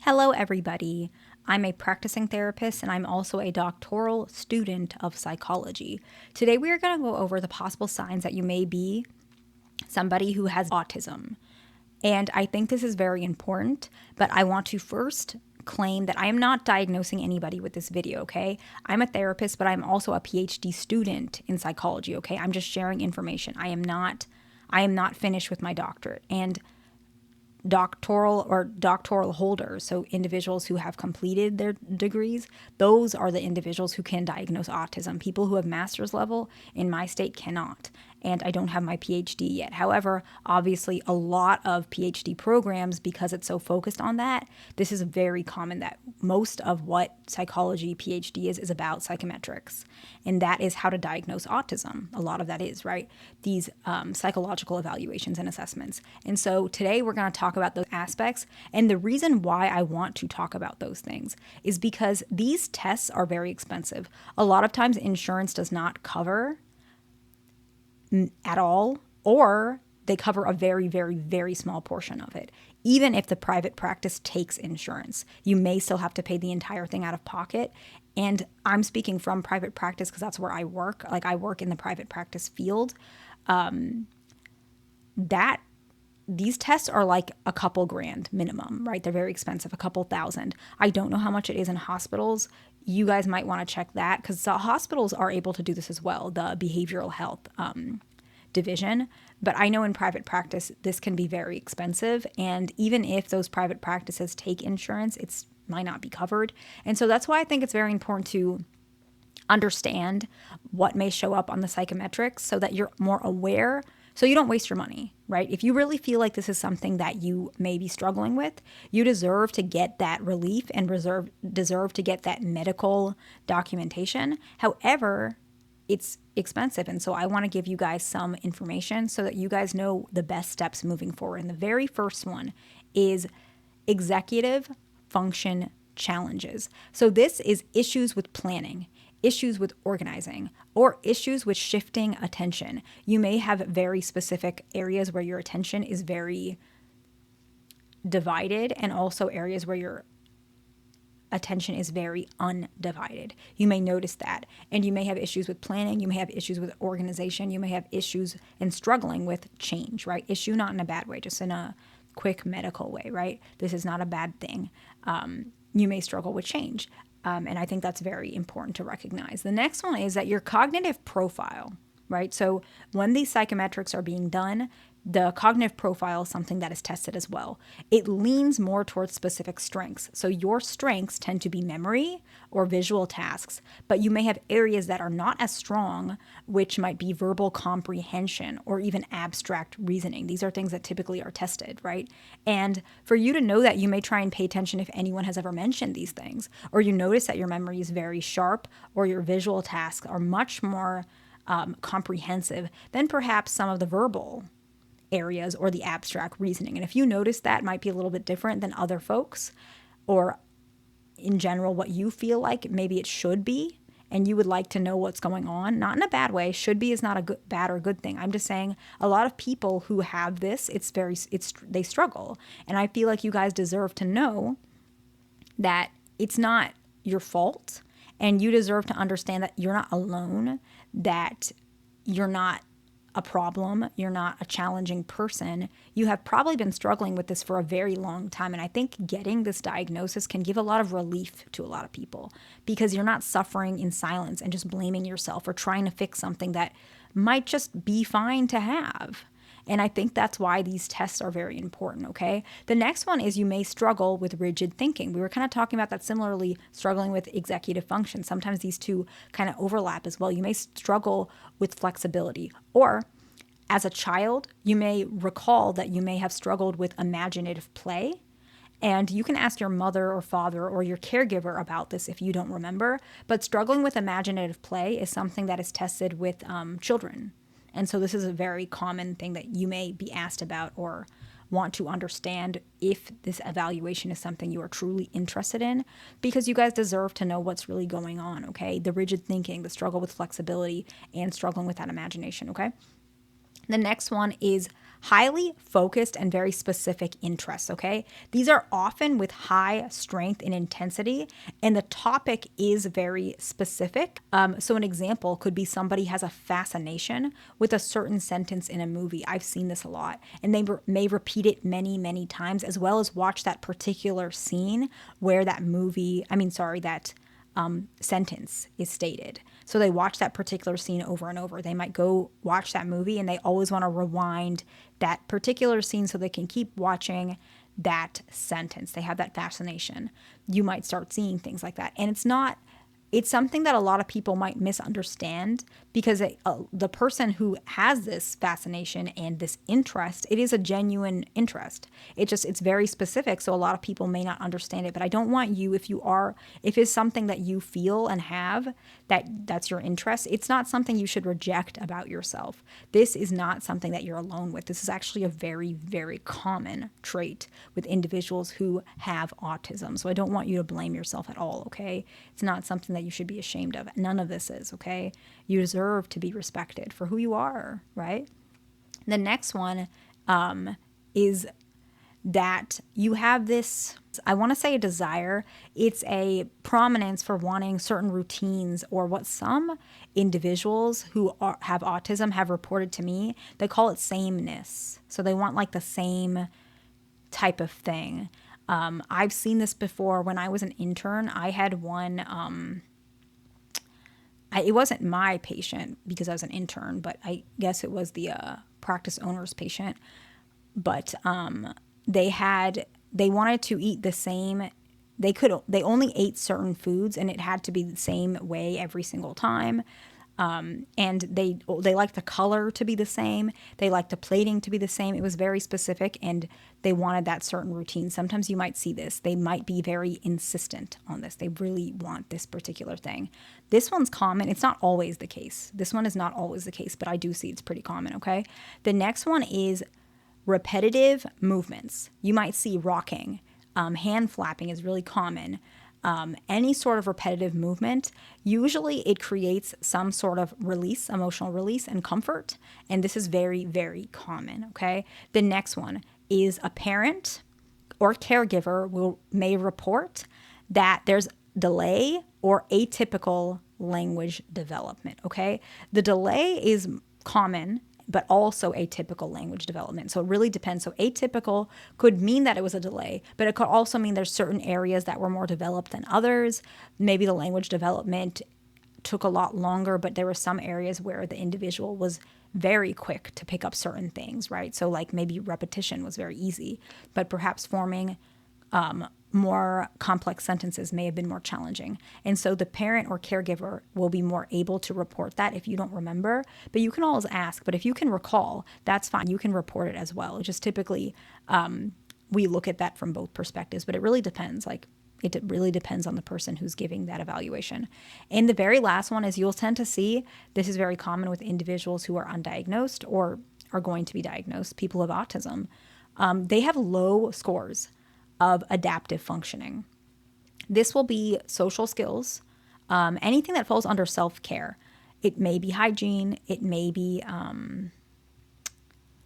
Hello, everybody. I'm a practicing therapist and I'm also a doctoral student of psychology. Today, we are going to go over the possible signs that you may be somebody who has autism. And I think this is very important, but I want to first claim that I am not diagnosing anybody with this video, okay? I'm a therapist, but I'm also a PhD student in psychology, okay? I'm just sharing information. I am not finished with my doctorate. And doctoral holders, so individuals who have completed their degrees, those are the individuals who can diagnose autism. People who have master's level in my state cannot, and I don't have my PhD yet. However, obviously a lot of PhD programs, because it's so focused on that, this is very common that most of what psychology PhD is about psychometrics, and that is how to diagnose autism. A lot of that is, right? These psychological evaluations and assessments. And so today we're going to talk about those aspects. And the reason why I want to talk about those things is because these tests are very expensive. A lot of times insurance does not cover at all, or they cover a very, very, very small portion of it. Even if the private practice takes insurance, you may still have to pay the entire thing out of pocket. And I'm speaking from private practice because that's where I work. Like, I work in the private practice field. These tests are like a couple grand minimum, right? They're very expensive, a couple thousand. I don't know how much it is in hospitals. You guys might want to check that because hospitals are able to do this as well, the behavioral health division. But I know in private practice, this can be very expensive. And even if those private practices take insurance, it might not be covered. And so that's why I think it's very important to understand what may show up on the psychometrics so that you're more aware, so you don't waste your money, right? If you really feel like this is something that you may be struggling with, you deserve to get that relief and deserve to get that medical documentation. However, it's expensive. And so I want to give you guys some information so that you guys know the best steps moving forward. And the very first one is executive function challenges. So this is issues with planning, issues with organizing, or issues with shifting attention. You may have very specific areas where your attention is very divided, and also areas where your attention is very undivided. You may notice that. And you may have issues with planning. You may have issues with organization. You may have issues and struggling with change, right? Issue not in a bad way, just in a quick medical way, right? This is not a bad thing. You may struggle with change. And I think that's very important to recognize. The next one is that your cognitive profile, right? So when these psychometrics are being done, the cognitive profile is something that is tested as well. It leans more towards specific strengths. So your strengths tend to be memory or visual tasks, but you may have areas that are not as strong, which might be verbal comprehension or even abstract reasoning. These are things that typically are tested, right? And for you to know that, you may try and pay attention if anyone has ever mentioned these things, or you notice that your memory is very sharp or your visual tasks are much more comprehensive than perhaps some of the verbal areas or the abstract reasoning. And if you notice that might be a little bit different than other folks, or in general what you feel like maybe it should be, and you would like to know what's going on, not in a bad way. Should be is not a bad or good thing. I'm just saying a lot of people who have this, they struggle. And I feel like you guys deserve to know that it's not your fault, and you deserve to understand that you're not alone, that you're not a problem, you're not a challenging person. You have probably been struggling with this for a very long time. And I think getting this diagnosis can give a lot of relief to a lot of people, because you're not suffering in silence and just blaming yourself or trying to fix something that might just be fine to have. And I think that's why these tests are very important, okay? The next one is you may struggle with rigid thinking. We were kind of talking about that similarly, struggling with executive function. Sometimes these two kind of overlap as well. You may struggle with flexibility. Or as a child, you may recall that you may have struggled with imaginative play. And you can ask your mother or father or your caregiver about this if you don't remember. But struggling with imaginative play is something that is tested with children. And so this is a very common thing that you may be asked about or want to understand if this evaluation is something you are truly interested in, because you guys deserve to know what's really going on, okay? The rigid thinking, the struggle with flexibility, and struggling with that imagination, okay? The next one is highly focused and very specific interests, okay? These are often with high strength and intensity, and the topic is very specific. So an example could be somebody has a fascination with a certain sentence in a movie. I've seen this a lot, and they may repeat it many, many times, as well as watch that particular scene where that sentence is stated. So they watch that particular scene over and over. They might go watch that movie and they always want to rewind that particular scene so they can keep watching that sentence. They have that fascination. You might start seeing things like that. And it's something that a lot of people might misunderstand because the person who has this fascination and this interest, it is a genuine interest. It's very specific, so a lot of people may not understand it. But I don't want you, if it's something that you feel and have, that's your interest, it's not something you should reject about yourself. This is not something that you're alone with. This is actually a very, very common trait with individuals who have autism. So I don't want you to blame yourself at all, okay? It's not something that you should be ashamed of. None of this is, okay? You deserve to be respected for who you are, right? The next one is that you have this, I want to say a desire. It's a prominence for wanting certain routines, or what some individuals who have autism have reported to me. They call it sameness. So they want like the same type of thing. I've seen this before when I was an intern. I had one, it wasn't my patient because I was an intern, but I guess it was the practice owner's patient. But they wanted to eat the same. They only ate certain foods, and it had to be the same way every single time. And they liked the color to be the same. They liked the plating to be the same. It was very specific, and they wanted that certain routine. Sometimes you might see this. They might be very insistent on this. They really want this particular thing. This one's common. It's not always the case. This one is not always the case, but I do see it's pretty common, okay? The next one is repetitive movements. You might see rocking. Hand flapping is really common. Any sort of repetitive movement, usually it creates some sort of release, emotional release and comfort. And this is very, very common, okay? The next one is a parent or caregiver may report that there's delay or atypical language development, okay? The delay is common, but also atypical language development. So it really depends. So atypical could mean that it was a delay, but it could also mean there's certain areas that were more developed than others. Maybe the language development took a lot longer, but there were some areas where the individual was very quick to pick up certain things, right? So like maybe repetition was very easy, but perhaps forming more complex sentences may have been more challenging. And so the parent or caregiver will be more able to report that if you don't remember, but you can always ask. But if you can recall, that's fine. You can report it as well. It's just typically we look at that from both perspectives, but it really depends. It really depends on the person who's giving that evaluation. And the very last one is you'll tend to see, this is very common with individuals who are undiagnosed or are going to be diagnosed, people with autism. They have low scores of adaptive functioning. This will be social skills, anything that falls under self-care. It may be hygiene. It may be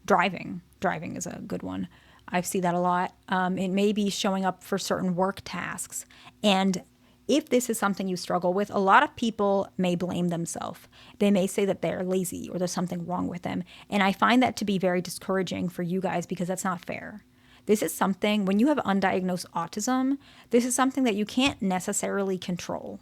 driving. Driving is a good one. I see that a lot. It may be showing up for certain work tasks. And if this is something you struggle with, a lot of people may blame themselves. They may say that they're lazy or there's something wrong with them. And I find that to be very discouraging for you guys because that's not fair. This is something, when you have undiagnosed autism, this is something that you can't necessarily control.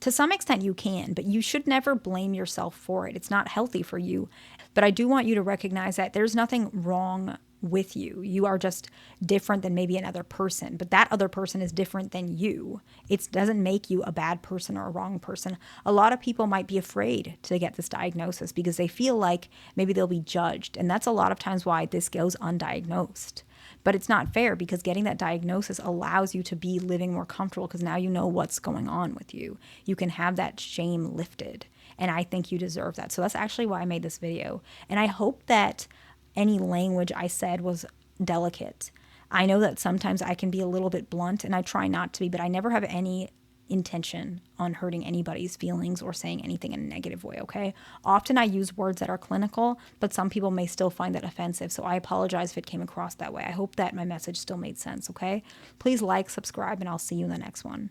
To some extent you can, but you should never blame yourself for it. It's not healthy for you. But I do want you to recognize that there's nothing wrong with you. You are just different than maybe another person, but that other person is different than you. It doesn't make you a bad person or a wrong person. A lot of people might be afraid to get this diagnosis because they feel like maybe they'll be judged. And that's a lot of times why this goes undiagnosed. But it's not fair because getting that diagnosis allows you to be living more comfortable because now you know what's going on with you. You can have that shame lifted. And I think you deserve that. So that's actually why I made this video. And I hope that any language I said was delicate. I know that sometimes I can be a little bit blunt, and I try not to be, but I never have any intention on hurting anybody's feelings or saying anything in a negative way, okay? Often I use words that are clinical, but some people may still find that offensive, so I apologize if it came across that way. I hope that my message still made sense, okay? Please like, subscribe, and I'll see you in the next one.